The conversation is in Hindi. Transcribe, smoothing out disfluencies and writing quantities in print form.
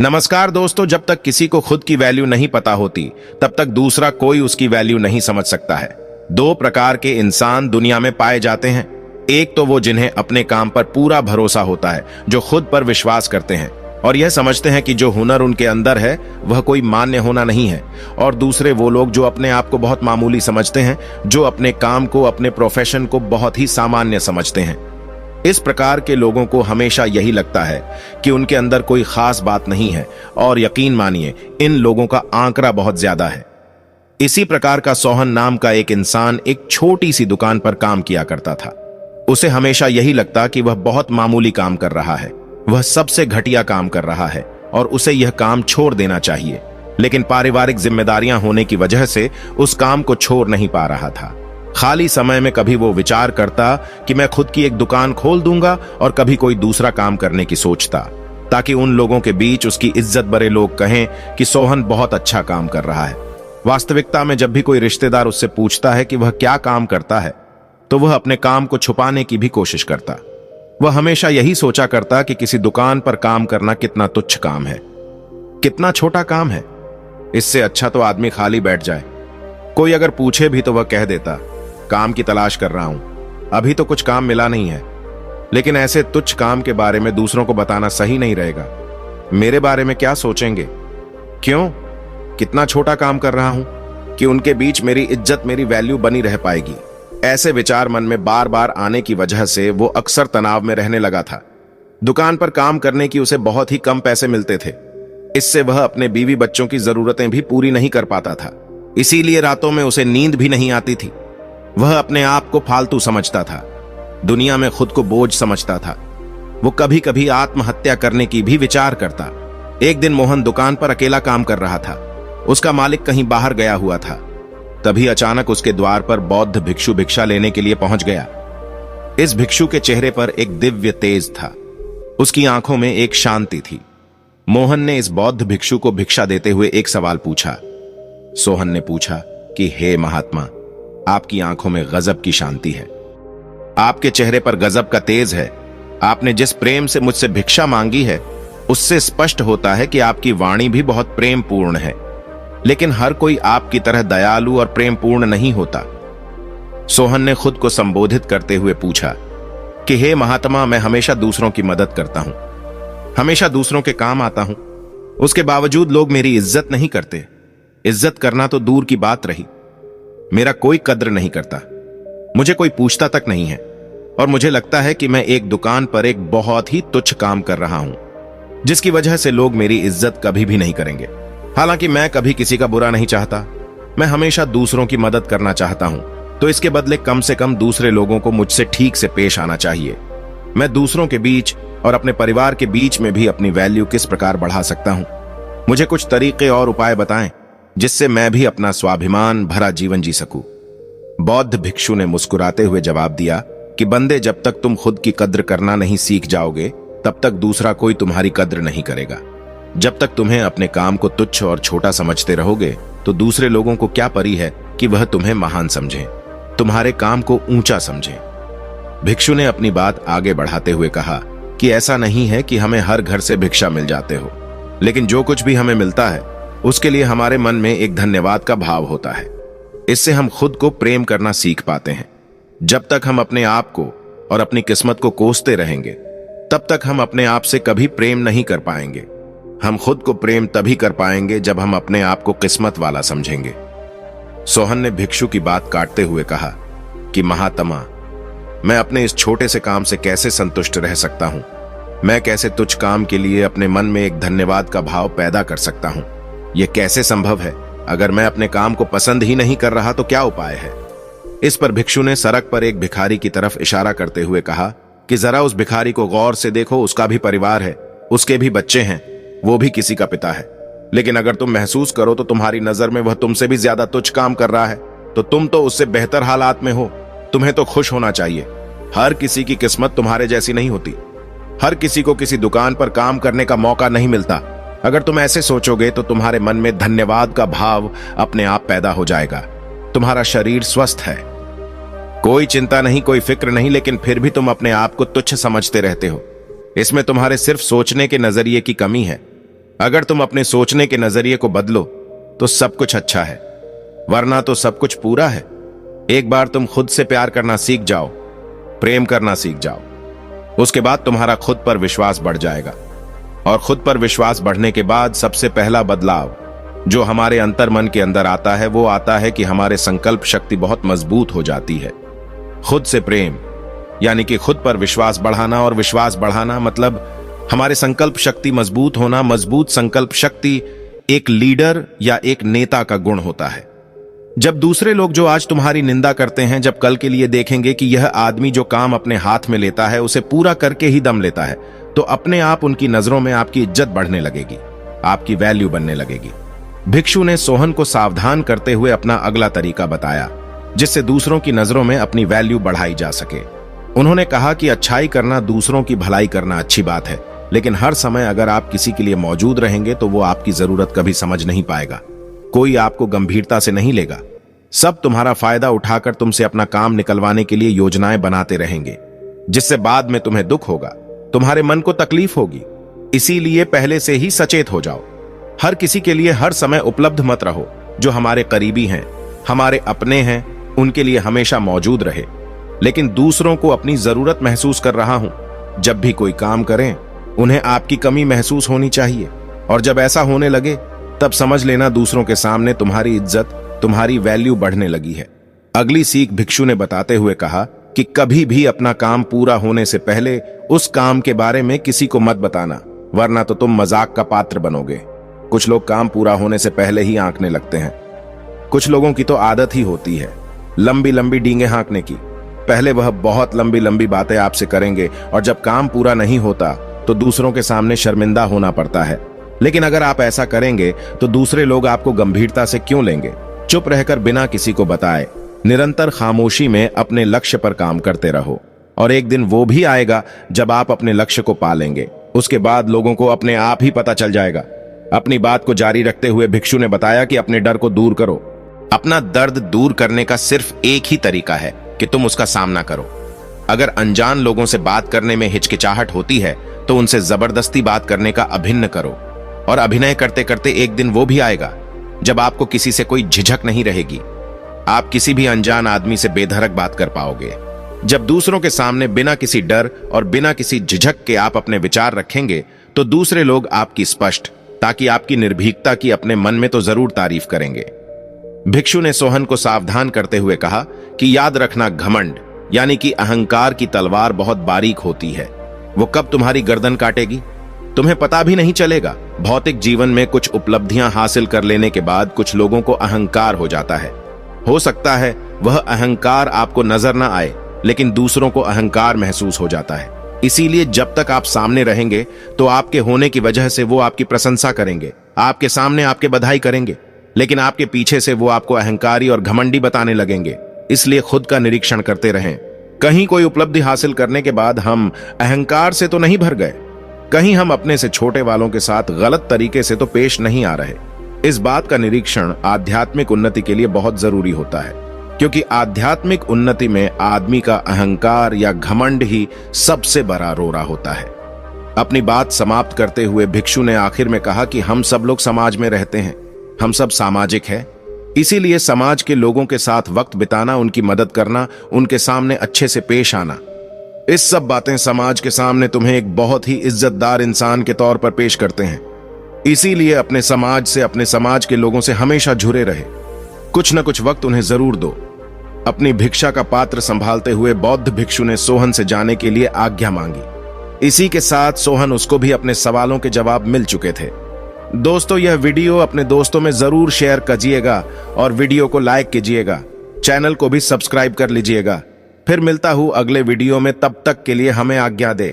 नमस्कार दोस्तों। जब तक किसी को खुद की वैल्यू नहीं पता होती तब तक दूसरा कोई उसकी वैल्यू नहीं समझ सकता है। दो प्रकार के इंसान दुनिया में पाए जाते हैं। एक तो वो जिन्हें अपने काम पर पूरा भरोसा होता है, जो खुद पर विश्वास करते हैं और यह समझते हैं कि जो हुनर उनके अंदर है वह कोई मान्य होना नहीं है। और दूसरे वो लोग जो अपने आप को बहुत मामूली समझते हैं, जो अपने काम को, अपने प्रोफेशन को बहुत ही सामान्य समझते हैं। इस प्रकार के लोगों को हमेशा यही लगता है कि उनके अंदर कोई खास बात नहीं है और यकीन मानिए इन लोगों का आंकड़ा बहुत ज्यादा है। इसी प्रकार का सोहन नाम का एक इंसान एक छोटी सी दुकान पर काम किया करता था। उसे हमेशा यही लगता कि वह बहुत मामूली काम कर रहा है, वह सबसे घटिया काम कर रहा है और उसे यह काम छोड़ देना चाहिए। लेकिन पारिवारिक जिम्मेदारियां होने की वजह से उस काम को छोड़ नहीं पा रहा था। खाली समय में कभी वो विचार करता कि मैं खुद की एक दुकान खोल दूंगा और कभी कोई दूसरा काम करने की सोचता, ताकि उन लोगों के बीच उसकी इज्जत बड़े लोग कहें कि सोहन बहुत अच्छा काम कर रहा है। वास्तविकता में जब भी कोई रिश्तेदार उससे पूछता है कि वह क्या काम करता है तो वह अपने काम को छुपाने की भी कोशिश करता। वह हमेशा यही सोचा करता कि किसी दुकान पर काम करना कितना तुच्छ काम है, कितना छोटा काम है। इससे अच्छा तो आदमी खाली बैठ जाए। कोई अगर पूछे भी तो वह कह देता, काम की तलाश कर रहा हूं, अभी तो कुछ काम मिला नहीं है। लेकिन ऐसे तुच्छ काम के बारे में दूसरों को बताना सही नहीं रहेगा। मेरे बारे में क्या सोचेंगे, क्यों, कितना छोटा काम कर रहा हूं कि उनके बीच मेरी इज्जत, मेरी वैल्यू बनी रह पाएगी। ऐसे विचार मन में बार बार आने की वजह से वो अक्सर तनाव में रहने लगा था। दुकान पर काम करने की उसे बहुत ही कम पैसे मिलते थे। इससे वह अपने बीवी बच्चों की जरूरतें भी पूरी नहीं कर पाता था। इसीलिए रातों में उसे नींद भी नहीं आती थी। वह अपने आप को फालतू समझता था, दुनिया में खुद को बोझ समझता था। वो कभी कभी आत्महत्या करने की भी विचार करता। एक दिन मोहन दुकान पर अकेला काम कर रहा था। उसका मालिक कहीं बाहर गया हुआ था। तभी अचानक उसके द्वार पर बौद्ध भिक्षु भिक्षा लेने के लिए पहुंच गया। इस भिक्षु के चेहरे पर एक दिव्य तेज था, उसकी आंखों में एक शांति थी। मोहन ने इस बौद्ध भिक्षु को भिक्षा देते हुए एक सवाल पूछा। सोहन ने पूछा कि हे महात्मा, आपकी आंखों में गजब की शांति है, आपके चेहरे पर गजब का तेज है। आपने जिस प्रेम से मुझसे भिक्षा मांगी है उससे स्पष्ट होता है कि आपकी वाणी भी बहुत प्रेम पूर्ण है। लेकिन हर कोई आपकी तरह दयालु और प्रेम पूर्ण नहीं होता। सोहन ने खुद को संबोधित करते हुए पूछा कि हे महात्मा, मैं हमेशा दूसरों की मदद करता हूं, हमेशा दूसरों के काम आता हूं। उसके बावजूद लोग मेरी इज्जत नहीं करते। इज्जत करना तो दूर की बात रही, मेरा कोई कद्र नहीं करता, मुझे कोई पूछता तक नहीं है। और मुझे लगता है कि मैं एक दुकान पर एक बहुत ही तुच्छ काम कर रहा हूं, जिसकी वजह से लोग मेरी इज्जत कभी भी नहीं करेंगे। हालांकि मैं कभी किसी का बुरा नहीं चाहता, मैं हमेशा दूसरों की मदद करना चाहता हूं, तो इसके बदले कम से कम दूसरे लोगों को मुझसे ठीक से पेश आना चाहिए। मैं दूसरों के बीच और अपने परिवार के बीच में भी अपनी वैल्यू किस प्रकार बढ़ा सकता हूं? मुझे कुछ तरीके और उपाय बताएं जिससे मैं भी अपना स्वाभिमान भरा जीवन जी सकूं। बौद्ध भिक्षु ने मुस्कुराते हुए जवाब दिया कि बंदे, जब तक तुम खुद की कद्र करना नहीं सीख जाओगे तब तक दूसरा कोई तुम्हारी कद्र नहीं करेगा। जब तक तुम्हें अपने काम को तुच्छ और छोटा समझते रहोगे तो दूसरे लोगों को क्या परी है कि वह तुम्हें महान समझें, तुम्हारे काम को ऊंचा समझें। भिक्षु ने अपनी बात आगे बढ़ाते हुए कहा कि ऐसा नहीं है कि हमें हर घर से भिक्षा मिल जाते हो, लेकिन जो कुछ भी हमें मिलता है उसके लिए हमारे मन में एक धन्यवाद का भाव होता है। इससे हम खुद को प्रेम करना सीख पाते हैं। जब तक हम अपने आप को और अपनी किस्मत को कोसते रहेंगे तब तक हम अपने आप से कभी प्रेम नहीं कर पाएंगे। हम खुद को प्रेम तभी कर पाएंगे जब हम अपने आप को किस्मत वाला समझेंगे। सोहन ने भिक्षु की बात काटते हुए कहा कि महात्मा, मैं अपने इस छोटे से काम से कैसे संतुष्ट रह सकता हूं? मैं कैसे तुच्छ काम के लिए अपने मन में एक धन्यवाद का भाव पैदा कर सकता हूं? यह कैसे संभव है? अगर मैं अपने काम को पसंद ही नहीं कर रहा तो क्या उपाय है? इस पर भिक्षु ने सड़क पर एक भिखारी की तरफ इशारा करते हुए कहा कि जरा उस भिखारी को गौर से देखो, उसका भी परिवार है, उसके भी बच्चे हैं, वो भी किसी का पिता है। लेकिन अगर तुम महसूस करो तो तुम्हारी नजर में वह तुमसे भी ज्यादा तुच्छ काम कर रहा है, तो तुम तो उससे बेहतर हालात में हो। तुम्हें तो खुश होना चाहिए। हर किसी की किस्मत तुम्हारे जैसी नहीं होती। हर किसी को किसी दुकान पर काम करने का मौका नहीं मिलता। अगर तुम ऐसे सोचोगे तो तुम्हारे मन में धन्यवाद का भाव अपने आप पैदा हो जाएगा। तुम्हारा शरीर स्वस्थ है, कोई चिंता नहीं, कोई फिक्र नहीं, लेकिन फिर भी तुम अपने आप को तुच्छ समझते रहते हो। इसमें तुम्हारे सिर्फ सोचने के नजरिए की कमी है। अगर तुम अपने सोचने के नजरिए को बदलो तो सब कुछ अच्छा है, वरना तो सब कुछ पूरा है। एक बार तुम खुद से प्यार करना सीख जाओ, प्रेम करना सीख जाओ, उसके बाद तुम्हारा खुद पर विश्वास बढ़ जाएगा। और खुद पर विश्वास बढ़ने के बाद सबसे पहला बदलाव जो हमारे अंतर मन के अंदर आता है वो आता है कि हमारे संकल्प शक्ति बहुत मजबूत हो जाती है। खुद से प्रेम यानी कि खुद पर विश्वास बढ़ाना, और विश्वास बढ़ाना मतलब हमारे संकल्प शक्ति मजबूत होना। मजबूत संकल्प शक्ति एक लीडर या एक नेता का गुण होता है। जब दूसरे लोग जो आज तुम्हारी निंदा करते हैं, जब कल के लिए देखेंगे कि यह आदमी जो काम अपने हाथ में लेता है उसे पूरा करके ही दम लेता है, तो अपने आप उनकी नजरों में आपकी इज्जत बढ़ने लगेगी, आपकी वैल्यू बनने लगेगी। भिक्षु ने सोहन को सावधान करते हुए अपना अगला तरीका बताया जिससे दूसरों की नजरों में अपनी वैल्यू बढ़ाई जा सके। उन्होंने कहा कि अच्छाई करना, दूसरों की भलाई करना अच्छी बात है, लेकिन हर समय अगर आप किसी के लिए मौजूद रहेंगे तो वो आपकी जरूरत कभी समझ नहीं पाएगा। कोई आपको गंभीरता से नहीं लेगा। सब तुम्हारा फायदा उठाकर तुमसे अपना काम निकलवाने के लिए योजनाएं बनाते रहेंगे, जिससे बाद में तुम्हें दुख होगा, तुम्हारे मन को तकलीफ होगी। इसीलिए पहले से ही सचेत हो जाओ। हर किसी के लिए हर समय उपलब्ध मत रहो। जो हमारे करीबी हैं, हमारे अपने हैं, उनके लिए हमेशा मौजूद रहे। लेकिन दूसरों को अपनी जरूरत महसूस कर रहा हूं, जब भी कोई काम करें उन्हें आपकी कमी महसूस होनी चाहिए, और जब ऐसा होने लगे तब समझ लेना दूसरों के सामने तुम्हारी इज्जत, तुम्हारी वैल्यू बढ़ने लगी है। अगली सीख भिक्षु ने बताते हुए कहा कि कभी भी अपना काम पूरा होने से पहले उस काम के बारे में किसी को मत बताना, वरना तो तुम मजाक का पात्र बनोगे। कुछ लोग काम पूरा होने से पहले ही आंकने लगते हैं। कुछ लोगों की तो आदत ही होती है लंबी लंबी डींगे हाँकने की। पहले वह बहुत लंबी लंबी बातें आपसे करेंगे, और जब काम पूरा नहीं होता तो दूसरों के सामने शर्मिंदा होना पड़ता है। लेकिन अगर आप ऐसा करेंगे तो दूसरे लोग आपको गंभीरता से क्यों लेंगे? चुप रहकर बिना किसी को बताए निरंतर खामोशी में अपने लक्ष्य पर काम करते रहो, और एक दिन वो भी आएगा जब आप अपने लक्ष्य को पा लेंगे। उसके बाद लोगों को अपने आप ही पता चल जाएगा। अपनी बात को जारी रखते हुए भिक्षु ने बताया कि अपने डर को दूर करो। अपना दर्द दूर करने का सिर्फ एक ही तरीका है कि तुम उसका सामना करो। अगर अनजान लोगों से बात करने में हिचकिचाहट होती है तो उनसे जबरदस्ती बात करने का अभिनय करो, और अभिनय करते करते एक दिन वो भी आएगा जब आपको किसी से कोई झिझक नहीं रहेगी। आप किसी भी अनजान आदमी से बेधड़क बात कर पाओगे। जब दूसरों के सामने बिना किसी डर और बिना किसी झिझक के आप अपने विचार रखेंगे तो दूसरे लोग आपकी स्पष्ट, ताकि आपकी निर्भीकता की अपने मन में तो जरूर तारीफ करेंगे। भिक्षु ने सोहन को सावधान करते हुए कहा कि याद रखना, घमंड यानी कि अहंकार की तलवार बहुत बारीक होती है। वो कब तुम्हारी गर्दन काटेगी तुम्हें पता भी नहीं चलेगा। भौतिक जीवन में कुछ उपलब्धियां हासिल कर लेने के बाद कुछ लोगों को अहंकार हो जाता है। हो सकता है वह अहंकार आपको नजर ना आए, लेकिन दूसरों को अहंकार महसूस हो जाता है। इसीलिए जब तक आप सामने रहेंगे तो आपके होने की वजह से वो आपकी प्रशंसा करेंगे, आपके सामने आपके बधाई करेंगे, लेकिन आपके पीछे से वो आपको अहंकारी और घमंडी बताने लगेंगे। इसलिए खुद का निरीक्षण करते रहें। कहीं कोई उपलब्धि हासिल करने के बाद हम अहंकार से तो नहीं भर गए, कहीं हम अपने से छोटे वालों के साथ गलत तरीके से तो पेश नहीं आ रहे। इस बात का निरीक्षण आध्यात्मिक उन्नति के लिए बहुत जरूरी होता है, क्योंकि आध्यात्मिक उन्नति में आदमी का अहंकार या घमंड ही सबसे बड़ा रोड़ा होता है। अपनी बात समाप्त करते हुए भिक्षु ने आखिर में कहा कि हम सब लोग समाज में रहते हैं, हम सब सामाजिक हैं। इसीलिए समाज के लोगों के साथ वक्त बिताना, उनकी मदद करना, उनके सामने अच्छे से पेश आना, इस सब बातें समाज के सामने तुम्हें एक बहुत ही इज्जतदार इंसान के तौर पर पेश करते हैं। इसीलिए अपने समाज से, अपने समाज के लोगों से हमेशा जुड़े रहे। कुछ न कुछ वक्त उन्हें जरूर दो। अपनी भिक्षा का पात्र संभालते हुए बौद्ध भिक्षु ने सोहन से जाने के लिए आज्ञा मांगी। इसी के साथ सोहन उसको भी अपने सवालों के जवाब मिल चुके थे। दोस्तों, यह वीडियो अपने दोस्तों में जरूर शेयर कीजिएगा और वीडियो को लाइक कीजिएगा। चैनल को भी सब्सक्राइब कर लीजिएगा। फिर मिलता हूं अगले वीडियो में, तब तक के लिए हमें आज्ञा दे।